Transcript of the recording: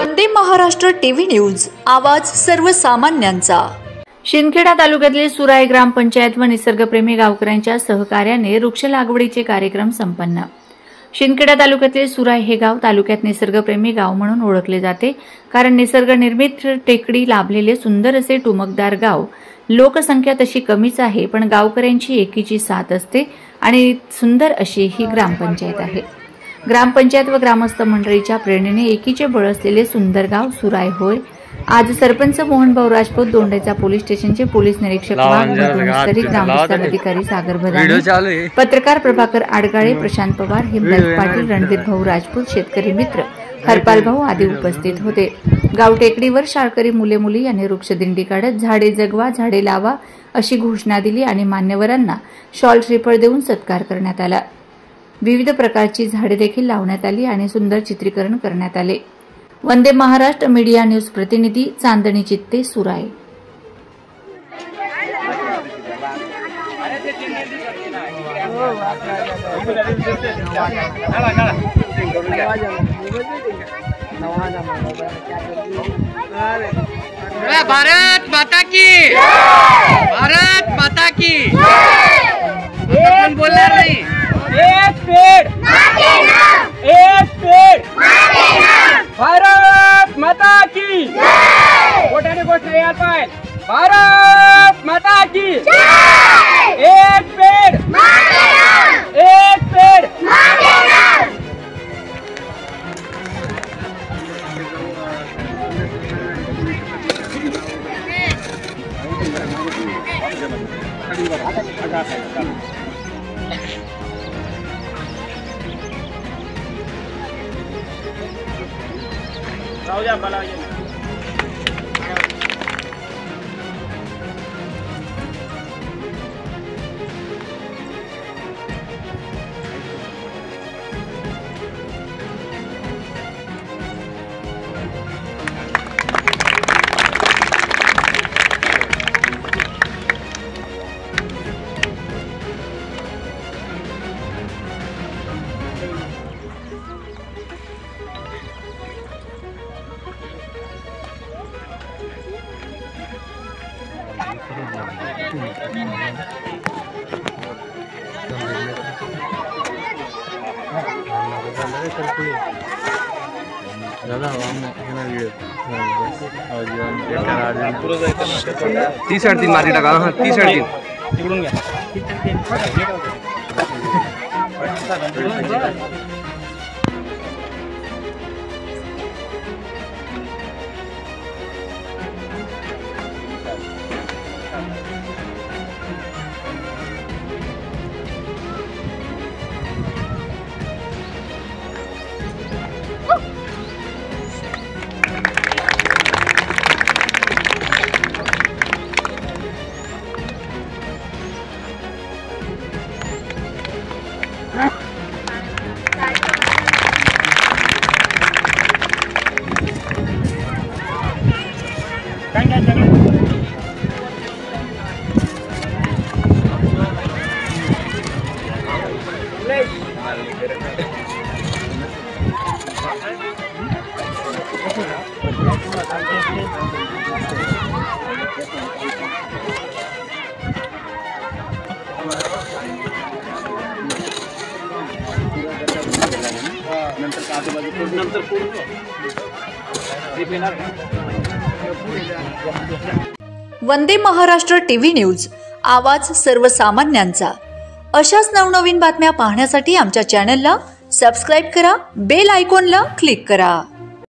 Vande Maharashtra TV news, आवाज सर्वसामान्यांचा। शिंदखेडा तालुक्यातील सुराई ग्रामपंचायत व निसर्गप्रेमी गावकऱ्यांच्या सहकार्याने वृक्ष लागवडीचे कार्यक्रम संपन्न। शिंदखेडा तालुक्यातील सुराई हे गाव तालुक्यात निसर्गप्रेमी गाव म्हणून ओळखले जाते, कारण निसर्ग निर्मित टेकडी लाभलेले सुंदर असे टुमकदार गाव। लोकसंख्या तशी कमीच आहे, पण गावकऱ्यांची एकीची साथ असते आणि सुंदर अशी ही ग्रामपंचायत आहे। ग्रामपंचायत व ग्रामस्थ मंडळीच्या प्रेरणेने एकीचे बळ असलेले सुंदर गाव सुराई होय। आज सरपंच मोहनभाऊ राजपूत, दोंडेचा पोलीस स्टेशनचे पोलीस निरीक्षक स्तरीय ग्रामविस्तार अधिकारी सागर भदाणे, पत्रकार प्रभाकर आडगाळे, प्रशांत पवार, हिमदास पाटील, रणवीर भाऊ राजपूत, शेतकरी मित्र हरपाल भाऊ आदी उपस्थित होते। गाव टेकडीवर शाळकरी मुले मुली यांनी वृक्षदिंडी काढत झाडे जगवा झाडे लावा अशी घोषणा दिली आणि मान्यवरांना शॉल श्रीफळ देऊन सत्कार करण्यात आला। विविध प्रकारची झाडे देखील लावण्यात आली आणि सुंदर चित्रीकरण करण्यात आले। वंदे महाराष्ट्र मीडिया न्यूज प्रतिनिधी चांदणी चित्ते, सुराई। भारत माता की, भारत माता की। बोलणार नाही। एक पेड़ एक पेड़ भारत माता की। मोठ्याने गोष्ट यायला पाहिजे। भारत माता की। एक पेड़ एक पेड़। तीस 3.5 मार्गी टाका। हाँ 30 तिकडून घ्या। वंदे महाराष्ट्र टीव्ही न्यूज, आवाज सर्वसामान्यांचा। अशाच नवनवीन बातम्या पाहण्यासाठी आमच्या चॅनलला सबस्क्राइब करा, बेल आयकॉनला क्लिक करा।